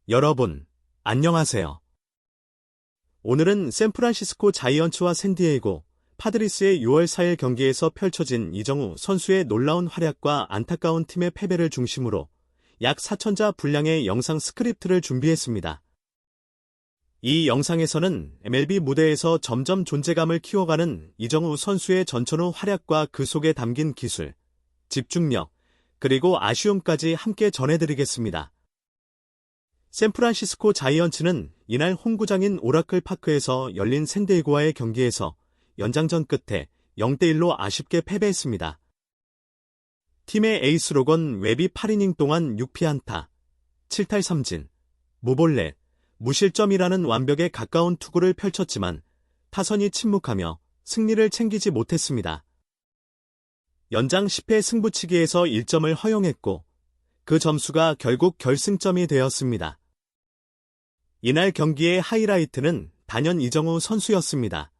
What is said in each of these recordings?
여러분, 안녕하세요. 오늘은 샌프란시스코 자이언츠와 샌디에이고 파드리스의 6월 4일 경기에서 펼쳐진 이정후 선수의 놀라운 활약과 안타까운 팀의 패배를 중심으로 약 4,000자 분량의 영상 스크립트를 준비했습니다. 이 영상에서는 MLB 무대에서 점점 존재감을 키워가는 이정후 선수의 전천후 활약과 그 속에 담긴 기술, 집중력, 그리고 아쉬움까지 함께 전해드리겠습니다. 샌프란시스코 자이언츠는 이날 홈구장인 오라클 파크에서 열린 샌디에이고와의 경기에서 연장전 끝에 0대1로 아쉽게 패배했습니다. 팀의 에이스 로건 웹이 8이닝 동안 6피안타, 7탈 3진, 무볼넷, 무실점이라는 완벽에 가까운 투구를 펼쳤지만 타선이 침묵하며 승리를 챙기지 못했습니다. 연장 10회 승부치기에서 1점을 허용했고 그 점수가 결국 결승점이 되었습니다. 이날 경기의 하이라이트는 단연 이정후 선수였습니다.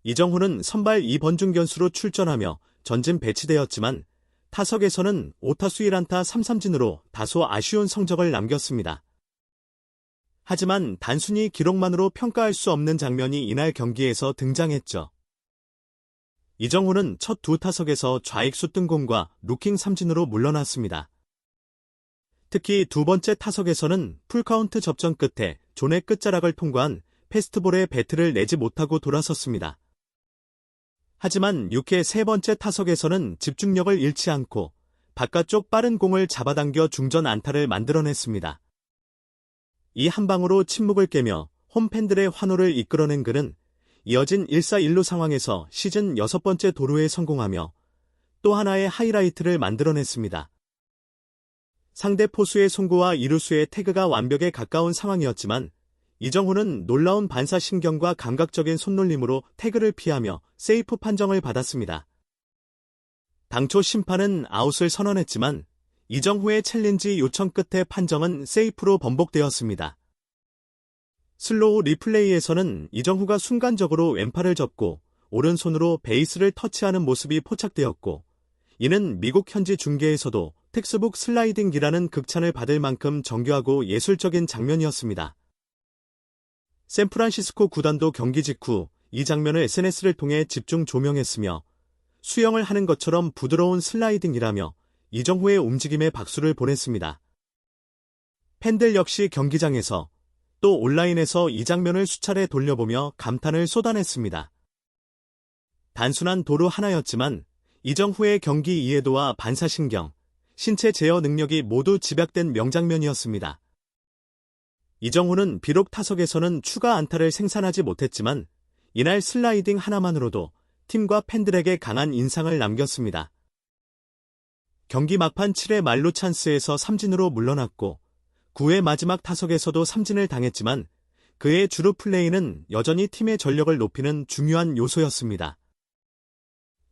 이정후는 선발 2번중 견수로 출전하며 전진 배치되었지만 타석에서는 5타수 1안타 3삼진으로 다소 아쉬운 성적을 남겼습니다. 하지만 단순히 기록만으로 평가할 수 없는 장면이 이날 경기에서 등장했죠. 이정후는 첫 두 타석에서 좌익수 뜬공과 루킹 삼진으로 물러났습니다. 특히 두 번째 타석에서는 풀카운트 접전 끝에 존의 끝자락을 통과한 패스트볼에 배트를 내지 못하고 돌아섰습니다. 하지만 6회 세 번째 타석에서는 집중력을 잃지 않고 바깥쪽 빠른 공을 잡아당겨 중전 안타를 만들어냈습니다. 이 한 방으로 침묵을 깨며 홈팬들의 환호를 이끌어낸 그는 이어진 1사1루 상황에서 시즌 6번째 도루에 성공하며 또 하나의 하이라이트를 만들어냈습니다. 상대 포수의 송구와 이루수의 태그가 완벽에 가까운 상황이었지만 이정후는 놀라운 반사신경과 감각적인 손놀림으로 태그를 피하며 세이프 판정을 받았습니다. 당초 심판은 아웃을 선언했지만 이정후의 챌린지 요청 끝에 판정은 세이프로 번복되었습니다. 슬로우 리플레이에서는 이정후가 순간적으로 왼팔을 접고 오른손으로 베이스를 터치하는 모습이 포착되었고 이는 미국 현지 중계에서도 텍스북 슬라이딩기라는 극찬을 받을 만큼 정교하고 예술적인 장면이었습니다. 샌프란시스코 구단도 경기 직후 이 장면을 SNS를 통해 집중 조명했으며 수영을 하는 것처럼 부드러운 슬라이딩이라며 이정후의 움직임에 박수를 보냈습니다. 팬들 역시 경기장에서 또 온라인에서 이 장면을 수차례 돌려보며 감탄을 쏟아냈습니다. 단순한 도루 하나였지만 이정후의 경기 이해도와 반사신경, 신체 제어 능력이 모두 집약된 명장면이었습니다. 이정후는 비록 타석에서는 추가 안타를 생산하지 못했지만 이날 슬라이딩 하나만으로도 팀과 팬들에게 강한 인상을 남겼습니다. 경기 막판 7회 만루 찬스에서 삼진으로 물러났고 9회 마지막 타석에서도 삼진을 당했지만 그의 주루 플레이는 여전히 팀의 전력을 높이는 중요한 요소였습니다.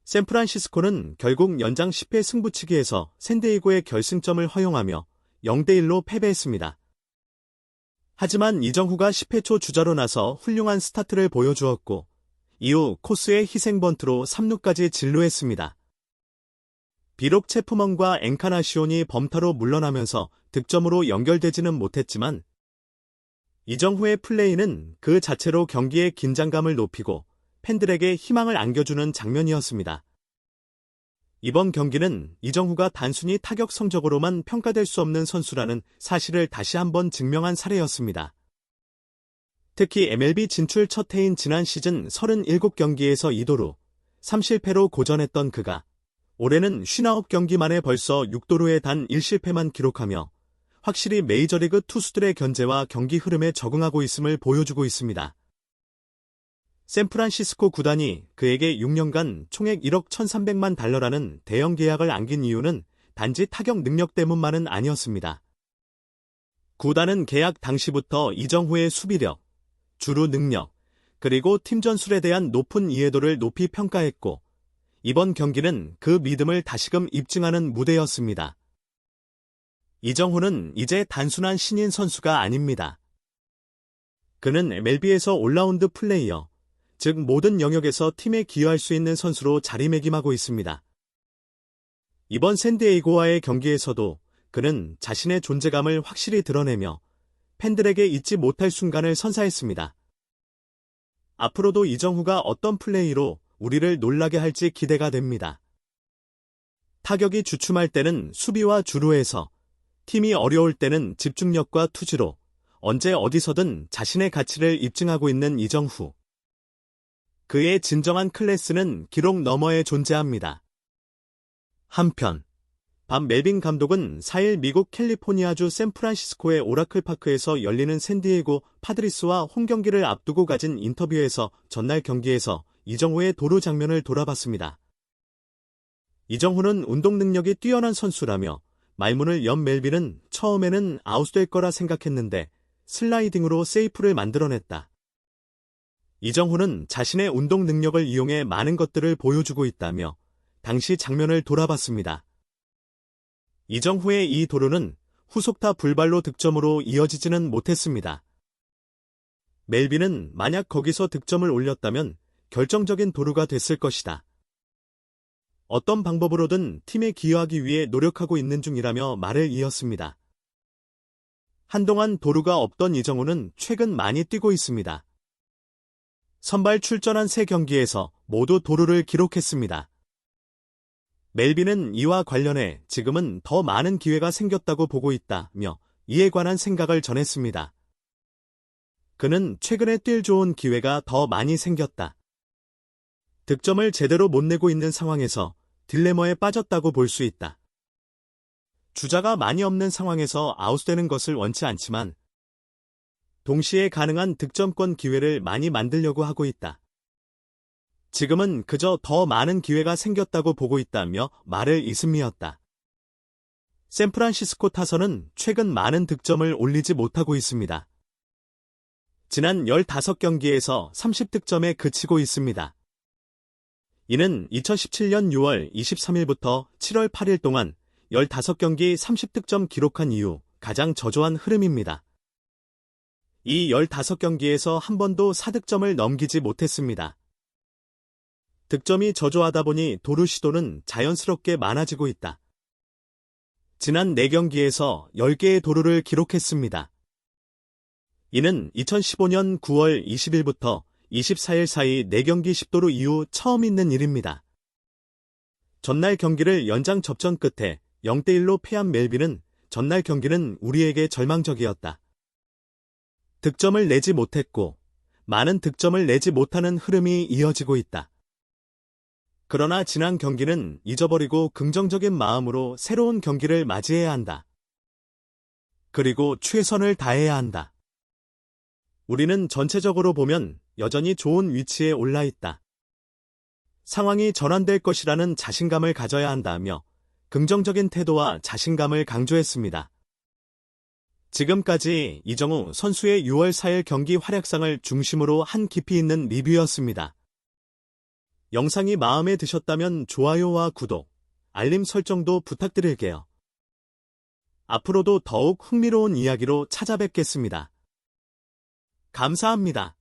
샌프란시스코는 결국 연장 10회 승부치기에서 샌디에이고의 결승점을 허용하며 0대1로 패배했습니다. 하지만 이정후가 10회 초 주자로 나서 훌륭한 스타트를 보여주었고 이후 코스의 희생번트로 3루까지 진루했습니다. 비록 체프먼과 엔카나시온이 범타로 물러나면서 득점으로 연결되지는 못했지만 이정후의 플레이는 그 자체로 경기의 긴장감을 높이고 팬들에게 희망을 안겨주는 장면이었습니다. 이번 경기는 이정후가 단순히 타격 성적으로만 평가될 수 없는 선수라는 사실을 다시 한번 증명한 사례였습니다. 특히 MLB 진출 첫 해인 지난 시즌 37경기에서 2도루, 3실패로 고전했던 그가 올해는 59경기 만에 벌써 6도루에 단 1실패만 기록하며 확실히 메이저리그 투수들의 견제와 경기 흐름에 적응하고 있음을 보여주고 있습니다. 샌프란시스코 구단이 그에게 6년간 총액 1억 1,300만 달러라는 대형 계약을 안긴 이유는 단지 타격 능력 때문만은 아니었습니다. 구단은 계약 당시부터 이정후의 수비력, 주루 능력, 그리고 팀 전술에 대한 높은 이해도를 높이 평가했고 이번 경기는 그 믿음을 다시금 입증하는 무대였습니다. 이정후는 이제 단순한 신인 선수가 아닙니다. 그는 MLB에서 올라운드 플레이어, 즉 모든 영역에서 팀에 기여할 수 있는 선수로 자리매김하고 있습니다. 이번 샌디에이고와의 경기에서도 그는 자신의 존재감을 확실히 드러내며 팬들에게 잊지 못할 순간을 선사했습니다. 앞으로도 이정후가 어떤 플레이로 우리를 놀라게 할지 기대가 됩니다. 타격이 주춤할 때는 수비와 주루에서, 팀이 어려울 때는 집중력과 투지로 언제 어디서든 자신의 가치를 입증하고 있는 이정후. 그의 진정한 클래스는 기록 너머에 존재합니다. 한편 밥 멜빈 감독은 4일 미국 캘리포니아주 샌프란시스코의 오라클 파크에서 열리는 샌디에고 파드리스와 홈 경기를 앞두고 가진 인터뷰에서 전날 경기에서 이정후의 도루 장면을 돌아봤습니다. 이정후는 운동 능력이 뛰어난 선수라며 말문을 연 멜빈은 처음에는 아웃될 거라 생각했는데 슬라이딩으로 세이프를 만들어냈다. 이정후는 자신의 운동 능력을 이용해 많은 것들을 보여주고 있다며 당시 장면을 돌아봤습니다. 이정후의 이 도루는 후속타 불발로 득점으로 이어지지는 못했습니다. 멜빈은 만약 거기서 득점을 올렸다면 결정적인 도루가 됐을 것이다. 어떤 방법으로든 팀에 기여하기 위해 노력하고 있는 중이라며 말을 이었습니다. 한동안 도루가 없던 이정후는 최근 많이 뛰고 있습니다. 선발 출전한 3경기에서 모두 도루를 기록했습니다. 멜빈은 이와 관련해 지금은 더 많은 기회가 생겼다고 보고 있다며 이에 관한 생각을 전했습니다. 그는 최근에 뛸 좋은 기회가 더 많이 생겼다. 득점을 제대로 못 내고 있는 상황에서 딜레머에 빠졌다고 볼 수 있다. 주자가 많이 없는 상황에서 아웃되는 것을 원치 않지만 동시에 가능한 득점권 기회를 많이 만들려고 하고 있다. 지금은 그저 더 많은 기회가 생겼다고 보고 있다며 말을 이습미었다. 샌프란시스코 타선은 최근 많은 득점을 올리지 못하고 있습니다. 지난 15경기에서 30득점에 그치고 있습니다. 이는 2017년 6월 23일부터 7월 8일 동안 15경기 30득점 기록한 이후 가장 저조한 흐름입니다. 이 15경기에서 한 번도 4득점을 넘기지 못했습니다. 득점이 저조하다 보니 도루 시도는 자연스럽게 많아지고 있다. 지난 4경기에서 10개의 도루를 기록했습니다. 이는 2015년 9월 20일부터 24일 사이 4경기 10도루 이후 처음 있는 일입니다. 전날 경기를 연장 접전 끝에 0대1로 패한 멜빈은 전날 경기는 우리에게 절망적이었다. 득점을 내지 못했고 많은 득점을 내지 못하는 흐름이 이어지고 있다. 그러나 지난 경기는 잊어버리고 긍정적인 마음으로 새로운 경기를 맞이해야 한다. 그리고 최선을 다해야 한다. 우리는 전체적으로 보면 여전히 좋은 위치에 올라 있다. 상황이 전환될 것이라는 자신감을 가져야 한다며 긍정적인 태도와 자신감을 강조했습니다. 지금까지 이정후 선수의 6월 4일 경기 활약상을 중심으로 한 깊이 있는 리뷰였습니다. 영상이 마음에 드셨다면 좋아요와 구독, 알림 설정도 부탁드릴게요. 앞으로도 더욱 흥미로운 이야기로 찾아뵙겠습니다. 감사합니다.